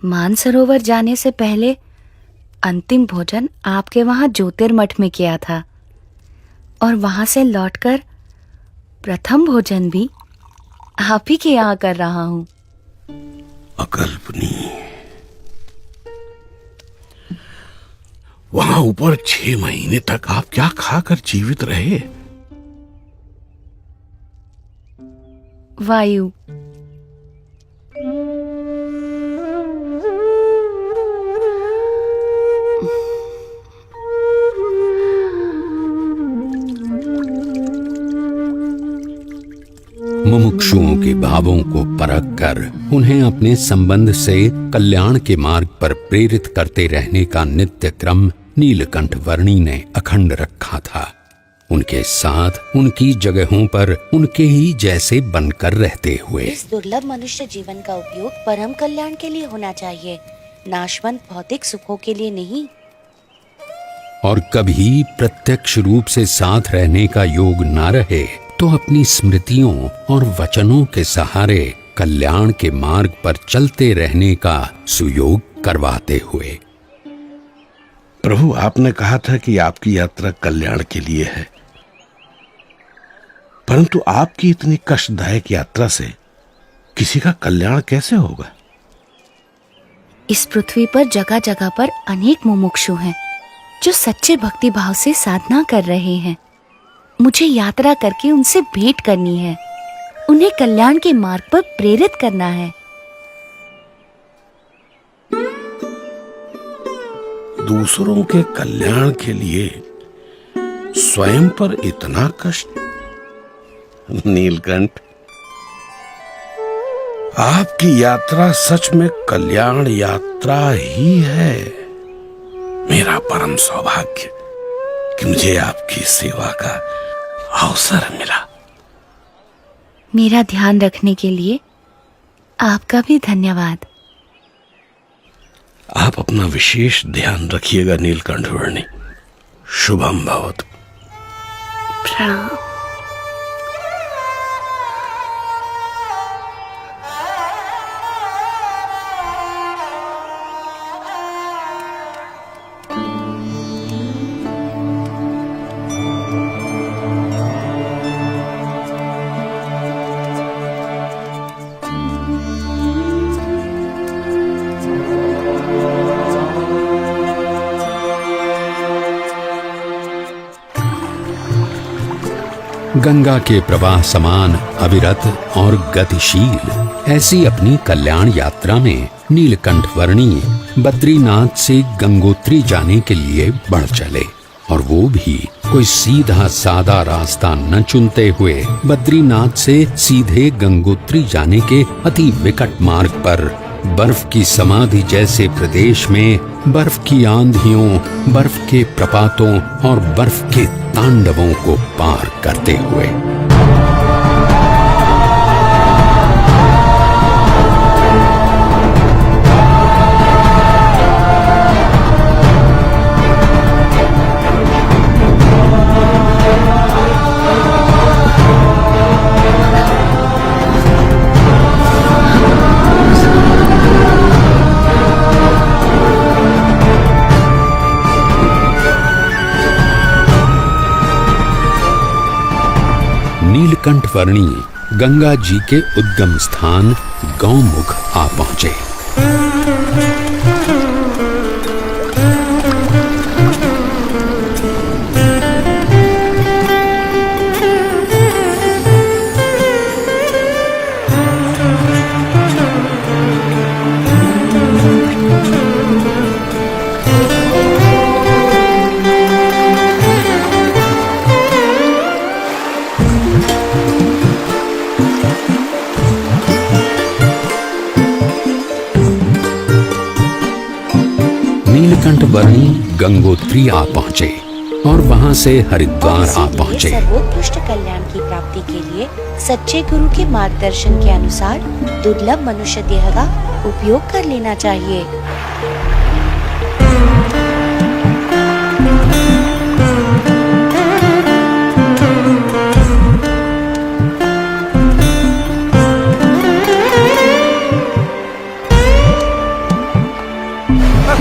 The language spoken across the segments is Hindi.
मानसरोवर जाने से पहले अंतिम भोजन आपके वहां ज्योतिर्मठ में किया था और वहां से लौटकर प्रथम भोजन भी आप ही के यहाँ कर रहा हूं। अकल्पनीय। वहां ऊपर 6 महीने तक आप क्या खाकर जीवित रहे? वायु। मुमुक्षुओं के भावों को परख कर उन्हें अपने संबंध से कल्याण के मार्ग पर प्रेरित करते रहने का नित्य क्रम नीलकंठ वर्णी ने अखंड रखा था। उनके साथ उनकी जगहों पर उनके ही जैसे बनकर रहते हुए इस दुर्लभ मनुष्य जीवन का उपयोग परम कल्याण के लिए होना चाहिए, नाशवंत भौतिक सुखों के लिए नहीं। और कभी प्रत्यक्ष रूप से साथ रहने का योग ना रहे तो अपनी स्मृतियों और वचनों के सहारे कल्याण के मार्ग पर चलते रहने का सुयोग करवाते हुए। प्रभु, आपने कहा था कि आपकी यात्रा कल्याण के लिए है, परंतु आपकी इतनी कष्टदायक यात्रा से किसी का कल्याण कैसे होगा? इस पृथ्वी पर जगह जगह पर अनेक मुमुक्षु हैं जो सच्चे भक्ति भाव से साधना कर रहे हैं। मुझे यात्रा करके उनसे भेंट करनी है, उन्हें कल्याण के मार्ग पर प्रेरित करना है। दूसरों के कल्याण के लिए स्वयं पर इतना कष्ट? नीलकंठ, आपकी यात्रा सच में कल्याण यात्रा ही है। मेरा परम सौभाग्य कि मुझे आपकी सेवा का अवसर मिला। मेरा ध्यान रखने के लिए आपका भी धन्यवाद। आप अपना विशेष ध्यान रखिएगा नीलकंठ वर्णी। शुभम भवतु। प्रणाम। गंगा के प्रवाह समान अविरत और गतिशील ऐसी अपनी कल्याण यात्रा में नीलकंठ वर्णी बद्रीनाथ से गंगोत्री जाने के लिए बढ़ चले, और वो भी कोई सीधा सादा रास्ता न चुनते हुए बद्रीनाथ से सीधे गंगोत्री जाने के अति विकट मार्ग पर बर्फ की समाधि जैसे प्रदेश में बर्फ की आंधियों, बर्फ के प्रपातों और बर्फ के तांडवों को पार करते हुए। नीलकंठ वर्णी गंगा जी के उद्गम स्थान गौमुख आ पहुंचे। नीलकंठ वर्णी गंगोत्री आ पहुंचे और वहां से हरिद्वार आ पहुंचे। सर्वोत्कृष्ट कल्याण की प्राप्ति के लिए सच्चे गुरु के मार्गदर्शन के अनुसार दुर्लभ मनुष्य देह का उपयोग कर लेना चाहिए।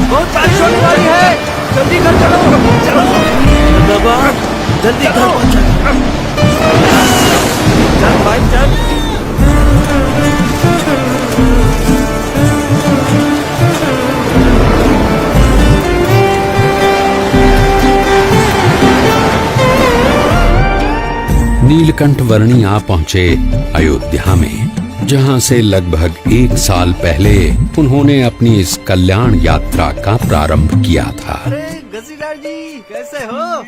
बहुत बारिश होने वाली है, जल्दी घर चलो। चलो बाबा, जल्दी घर पहुंचो। चल भाई चल। नीलकंठ वर्णी आ पहुंचे अयोध्या में, जहां से लगभग 1 साल पहले उन्होंने अपनी इस कल्याण यात्रा का प्रारंभ किया था। अरे घसीदार जी, कैसे हो?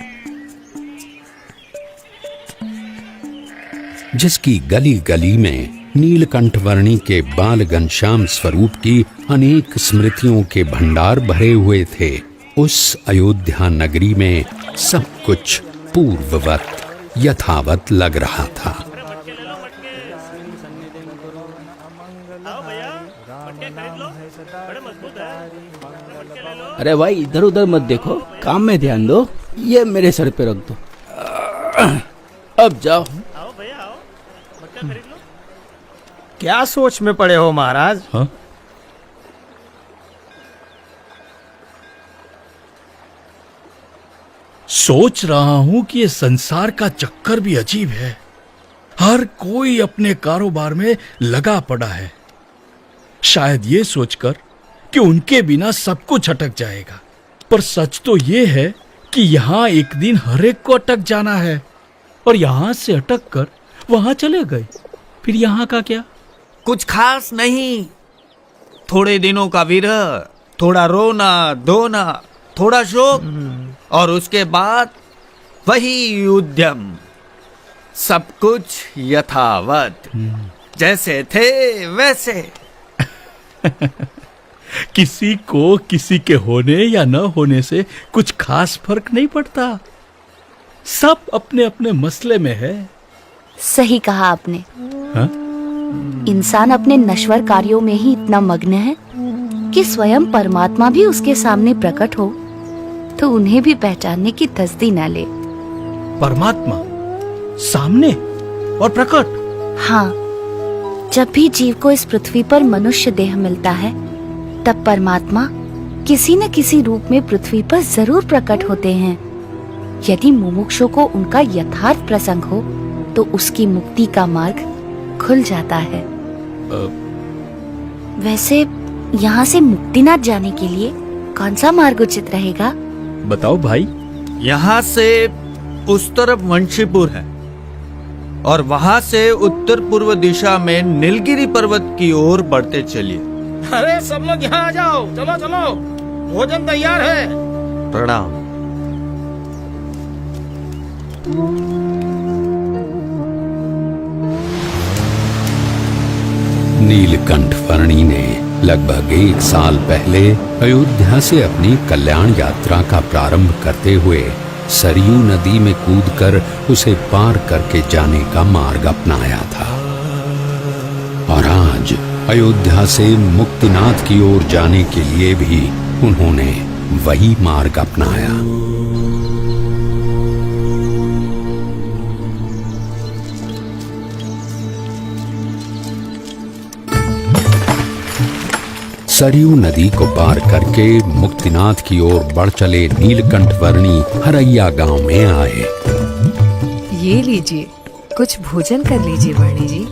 जिसकी गली गली में नीलकंठ वर्णी के बाल घनश्याम स्वरूप की अनेक स्मृतियों के भंडार भरे हुए थे, उस अयोध्या नगरी में सब कुछ पूर्ववत यथावत लग रहा था। अरे भाई, इधर उधर मत देखो, काम में ध्यान दो। ये मेरे सर पे रख दो। अब जाओ। क्या सोच में पड़े हो महाराज? हाँ? सोच रहा हूं कि ये संसार का चक्कर भी अजीब है। हर कोई अपने कारोबार में लगा पड़ा है, शायद ये सोचकर कि उनके बिना सब कुछ अटक जाएगा। पर सच तो ये है कि यहाँ एक दिन हर एक को अटक जाना है, और यहाँ से अटक कर वहां चले गए। फिर यहाँ का क्या? कुछ खास नहीं, थोड़े दिनों का विरह, थोड़ा रोना धोना, थोड़ा शोक, और उसके बाद वही उद्यम। सब कुछ यथावत, जैसे थे वैसे। किसी को किसी के होने या न होने से कुछ खास फर्क नहीं पड़ता। सब अपने अपने मसले में है। सही कहा आपने। हाँ? इंसान अपने नश्वर कार्यों में ही इतना मग्न है कि स्वयं परमात्मा भी उसके सामने प्रकट हो तो उन्हें भी पहचानने की तसदी न ले। परमात्मा सामने और प्रकट? हाँ, जब भी जीव को इस पृथ्वी पर मनुष्य देह मिलता है, तब परमात्मा किसी न किसी रूप में पृथ्वी पर जरूर प्रकट होते हैं। यदि मुमुक्षु को उनका यथार्थ प्रसंग हो तो उसकी मुक्ति का मार्ग खुल जाता है। वैसे यहाँ से मुक्तिनाथ जाने के लिए कौन सा मार्ग उचित रहेगा? बताओ भाई। यहाँ से उस तरफ वंशीपुर है, और वहां से उत्तर पूर्व दिशा में नीलगिरी पर्वत की ओर बढ़ते चलिए। अरे सब लोग यहाँ आ जाओ, चलो चलो, भोजन तैयार है। प्रणाम। नीलकंठ वर्णी ने लगभग 1 साल पहले अयोध्या से अपनी कल्याण यात्रा का प्रारंभ करते हुए सरयू नदी में कूदकर उसे पार करके जाने का मार्ग अपनाया था, और आज अयोध्या से मुक्तिनाथ की ओर जाने के लिए भी उन्होंने वही मार्ग अपनाया। सरयू नदी को पार करके मुक्तिनाथ की ओर बढ़ चले नीलकंठ वर्णी हरैया गांव में आए। ये लीजिए, कुछ भोजन कर लीजिए वर्णी जी।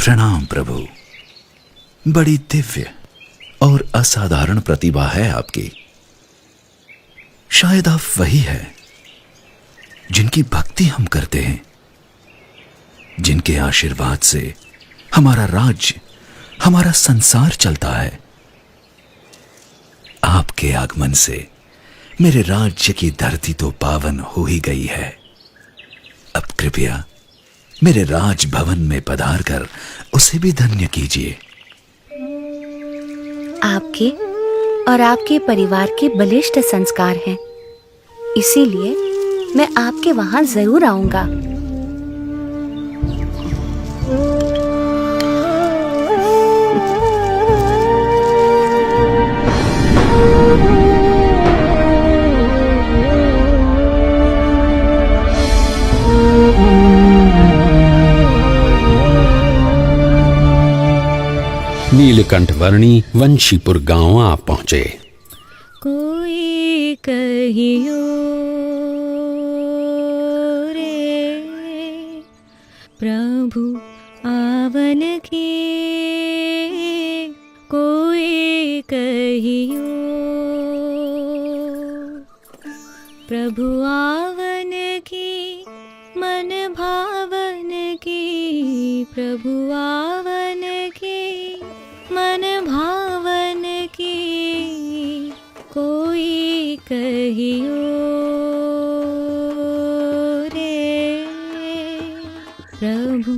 प्रणाम प्रभु। बड़ी दिव्य और असाधारण प्रतिभा है आपकी। शायद आप वही है जिनकी भक्ति हम करते हैं, जिनके आशीर्वाद से हमारा राज्य, हमारा संसार चलता है। आपके आगमन से मेरे राज्य की धरती तो पावन हो ही गई है। अब कृपया मेरे राजभवन में पधार कर उसे भी धन्य कीजिए। आपके और आपके परिवार के बलिष्ठ संस्कार हैं, इसीलिए मैं आपके वहां जरूर आऊंगा। नीलकंठ वर्णी वंशीपुर गांव आ पहुंचे। कोई कहियो रे प्रभु आवन की, कोई कहियो प्रभु आवन की, मन भावन की, प्रभु आवन की, मन भावन की, कोई कहियो रे प्रभु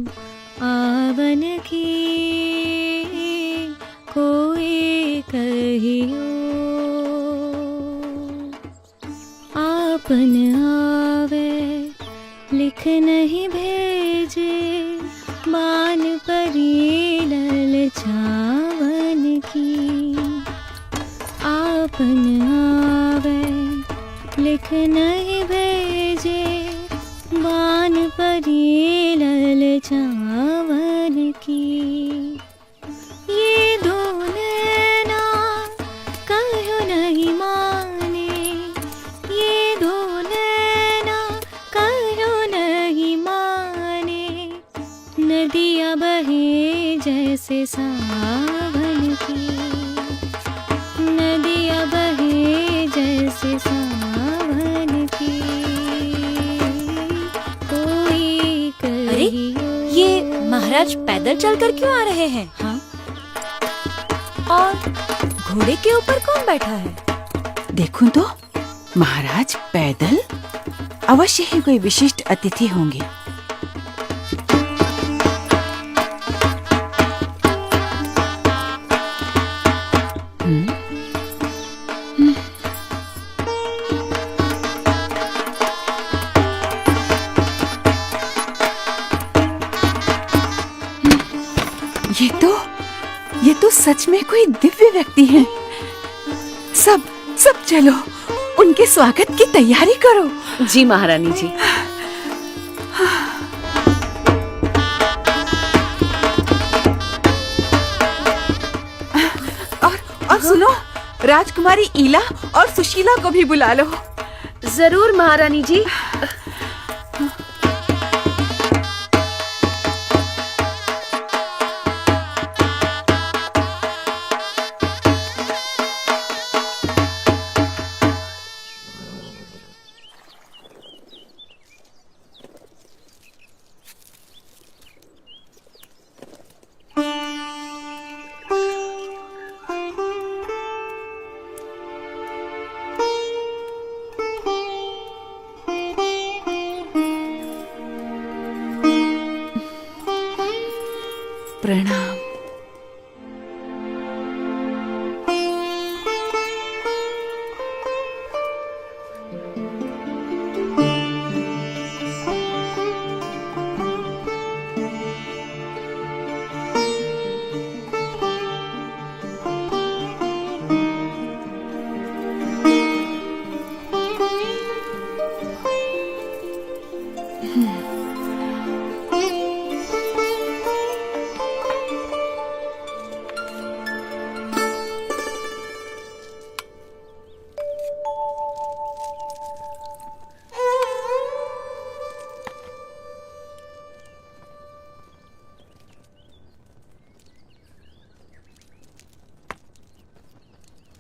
आवन की, कोई कहियो। आपन आवे लिख नहीं भेजे, मान परी ललचावन की। आपन आवे लिख नहीं भेजे, मान परी ललचावन की। ये दो नैना कहो नहीं माने, ये दो नैना कहो नहीं माने, नदियाँ बहे जैसे सावन की, नदियाँ बहे जैसे सावन की, कोई कहियो। ये महाराज पैदल चलकर क्यों आ रहे हैं? हाँ, और घोड़े के ऊपर कौन बैठा है? देखूं तो महाराज पैदल, अवश्य ही कोई विशिष्ट अतिथि होंगे। ये तो सच में कोई दिव्य व्यक्ति हैं। सब चलो, उनके स्वागत की तैयारी करो। जी महारानी जी। और सुनो, राजकुमारी ईला और सुशीला को भी बुला लो। जरूर महारानी जी। प्रणाम।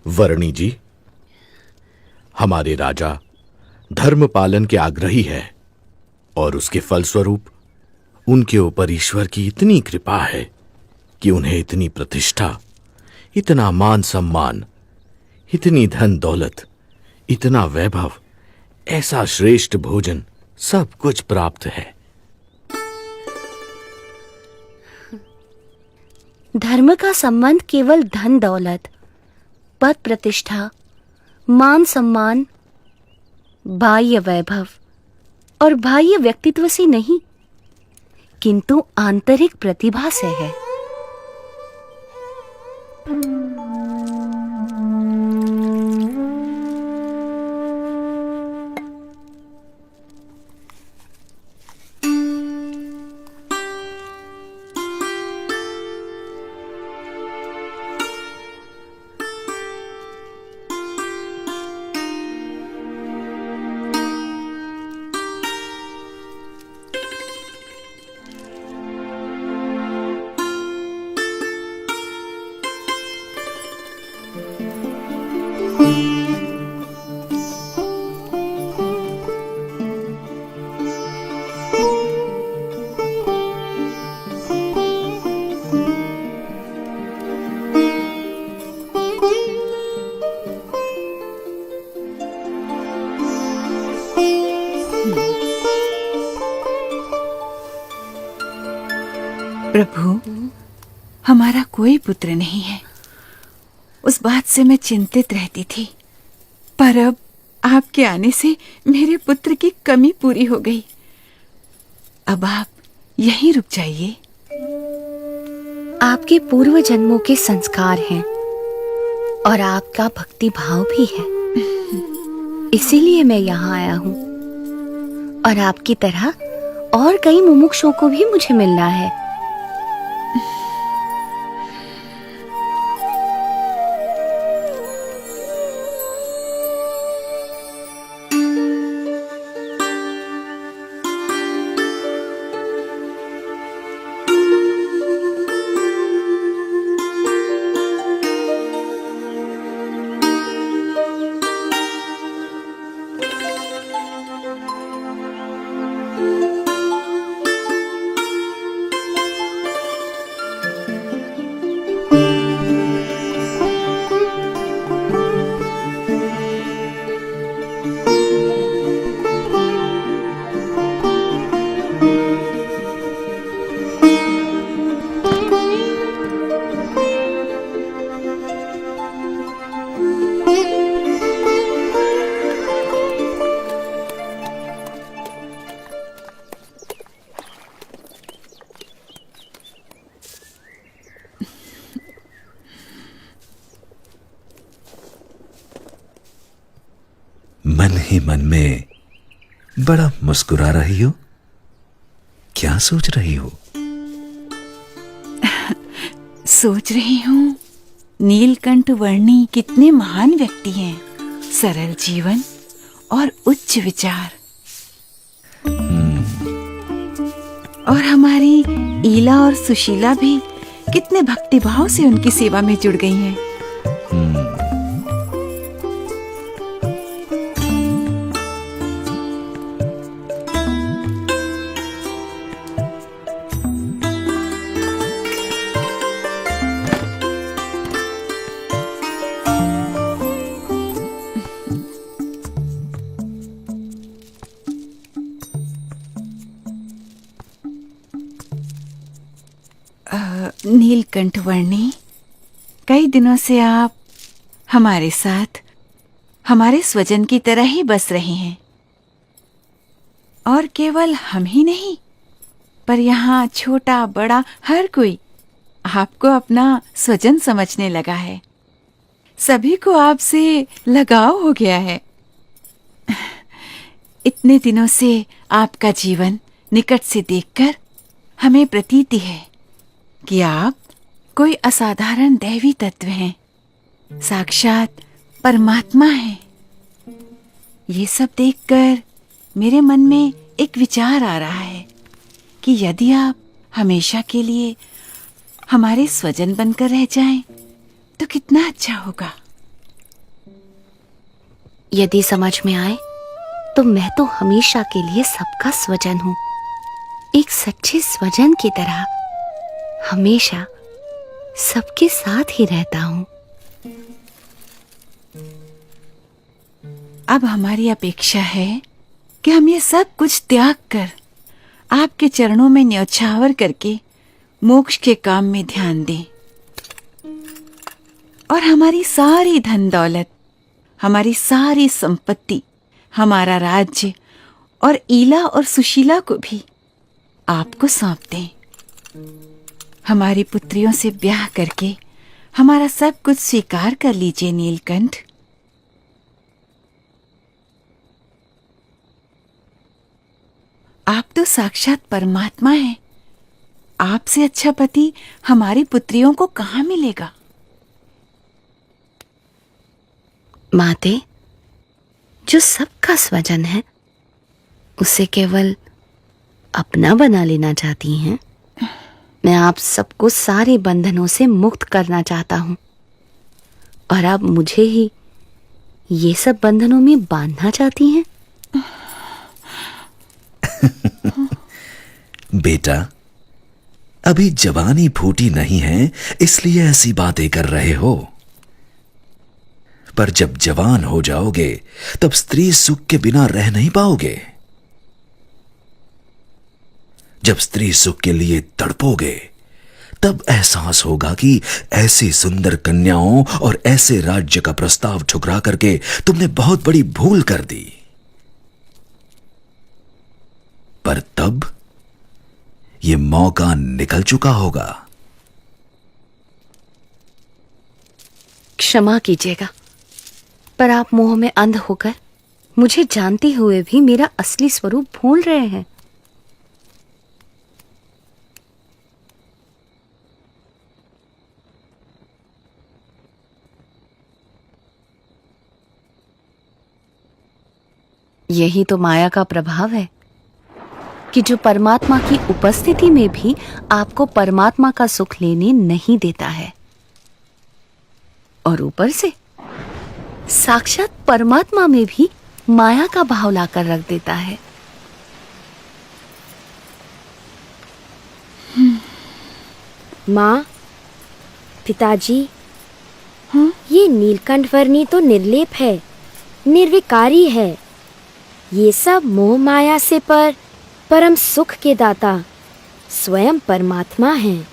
वर्णी जी, हमारे राजा धर्म पालन के आग्रही है और उसके फलस्वरूप उनके ऊपर ईश्वर की इतनी कृपा है कि उन्हें इतनी प्रतिष्ठा, इतना मान सम्मान, इतनी धन दौलत, इतना वैभव, ऐसा श्रेष्ठ भोजन, सब कुछ प्राप्त है। धर्म का संबंध केवल धन दौलत, पद प्रतिष्ठा, मान सम्मान, बाह्य वैभव और बाह्य व्यक्तित्व से नहीं, किंतु आंतरिक प्रतिभा से है। प्रभु, हमारा कोई पुत्र नहीं है। उस बात से मैं चिंतित रहती थी, पर अब आपके आने से मेरे पुत्र की कमी पूरी हो गई। अब आप यहीं रुक जाइए। आपके पूर्व जन्मों के संस्कार हैं और आपका भक्ति भाव भी है, इसीलिए मैं यहाँ आया हूँ। और आपकी तरह और कई मुमुक्षुओं को भी मुझे मिलना है। मन ही मन में बड़ा मुस्कुरा रही हो, क्या सोच रही हो? सोच रही हूँ नीलकंठ वर्णी कितने महान व्यक्ति हैं, सरल जीवन और उच्च विचार। और हमारी ईला और सुशीला भी कितने भक्तिभाव से उनकी सेवा में जुड़ गई हैं। नीलकंठ वर्णी, कई दिनों से आप हमारे साथ हमारे स्वजन की तरह ही बस रहे हैं। और केवल हम ही नहीं, पर यहाँ छोटा बड़ा हर कोई आपको अपना स्वजन समझने लगा है। सभी को आपसे लगाव हो गया है। इतने दिनों से आपका जीवन निकट से देखकर हमें प्रतीति है कि आप कोई असाधारण दैवी तत्व हैं, साक्षात परमात्मा हैं। ये सब देखकर मेरे मन में एक विचार आ रहा है कि यदि आप हमेशा के लिए हमारे स्वजन बनकर रह जाएं, तो कितना अच्छा होगा। यदि समझ में आए तो मैं तो हमेशा के लिए सबका स्वजन हूं, एक सच्चे स्वजन की तरह हमेशा सबके साथ ही रहता हूं। अब हमारी अपेक्षा है कि हम ये सब कुछ त्याग कर आपके चरणों में न्यौछावर करके मोक्ष के काम में ध्यान दें और हमारी सारी धन दौलत, हमारी सारी संपत्ति, हमारा राज्य और ईला और सुशीला को भी आपको सौंप दें। हमारी पुत्रियों से ब्याह करके हमारा सब कुछ स्वीकार कर लीजिए नीलकंठ। आप तो साक्षात परमात्मा हैं। आपसे अच्छा पति हमारी पुत्रियों को कहाँ मिलेगा? माते, जो सबका स्वजन है उसे केवल अपना बना लेना चाहती हैं। मैं आप सबको सारे बंधनों से मुक्त करना चाहता हूं और आप मुझे ही ये सब बंधनों में बांधना चाहती हैं। बेटा, अभी जवानी फूटी नहीं है इसलिए ऐसी बातें कर रहे हो, पर जब जवान हो जाओगे तब स्त्री सुख के बिना रह नहीं पाओगे। जब स्त्री सुख के लिए तड़पोगे तब एहसास होगा कि ऐसी सुंदर कन्याओं और ऐसे राज्य का प्रस्ताव ठुकरा करके तुमने बहुत बड़ी भूल कर दी। पर तब यह मौका निकल चुका होगा। क्षमा कीजिएगा, पर आप मोह में अंध होकर मुझे जानते हुए भी मेरा असली स्वरूप भूल रहे हैं। यही तो माया का प्रभाव है कि जो परमात्मा की उपस्थिति में भी आपको परमात्मा का सुख लेने नहीं देता है और ऊपर से साक्षात परमात्मा में भी माया का भाव लाकर रख देता है। माँ, पिताजी, ये नीलकंठ वर्णी तो निर्लेप है, निर्विकारी है। ये सब मोह माया से परम सुख के दाता स्वयं परमात्मा हैं।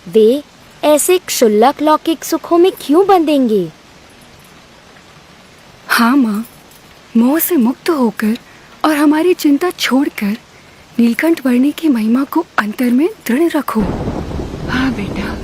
वे ऐसे क्षुल्लक लौकिक सुखों में क्यों बंधेंगे? हाँ माँ, मोह से मुक्त होकर और हमारी चिंता छोड़कर नीलकंठ वर्णी की महिमा को अंतर में दृढ़ रखो। हाँ बेटा।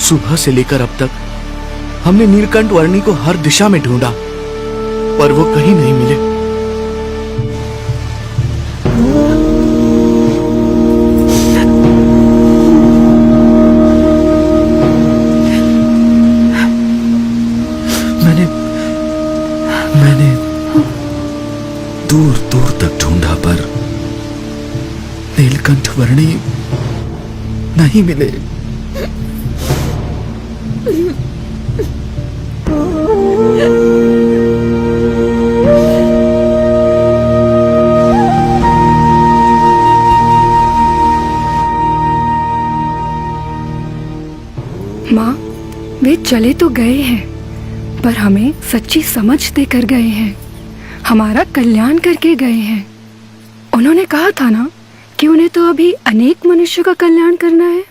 सुबह से लेकर अब तक हमने नीलकंठ वर्णी को हर दिशा में ढूंढा, पर वो कहीं नहीं मिले। मैंने दूर दूर तक ढूंढा पर नीलकंठ वर्णी नहीं मिले। माँ, वे चले तो गए हैं, पर हमें सच्ची समझ देकर गए हैं, हमारा कल्याण करके गए हैं। उन्होंने कहा था ना कि उन्हें तो अभी अनेक मनुष्यों का कल्याण करना है।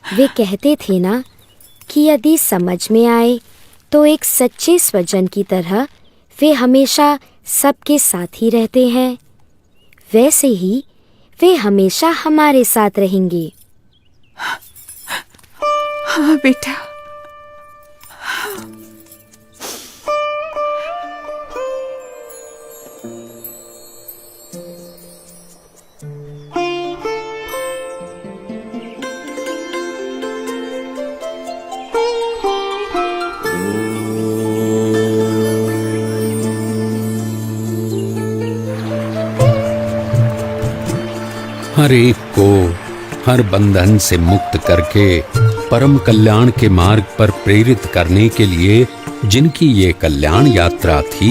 वे कहते थे ना कि यदि समझ में आए तो एक सच्चे स्वजन की तरह वे हमेशा सबके साथ ही रहते हैं, वैसे ही वे हमेशा हमारे साथ रहेंगे। हाँ बेटा। हर एक को हर बंधन से मुक्त करके परम कल्याण के मार्ग पर प्रेरित करने के लिए जिनकी ये कल्याण यात्रा थी,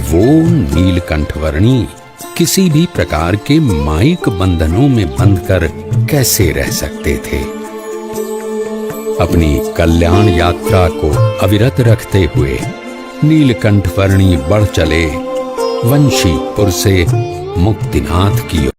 वो नीलकंठवर्णी किसी भी प्रकार के मायिक बंधनों में बंधकर कैसे रह सकते थे। अपनी कल्याण यात्रा को अविरत रखते हुए नीलकंठवर्णी बढ़ चले वंशीपुर से मुक्तिनाथ की ओर।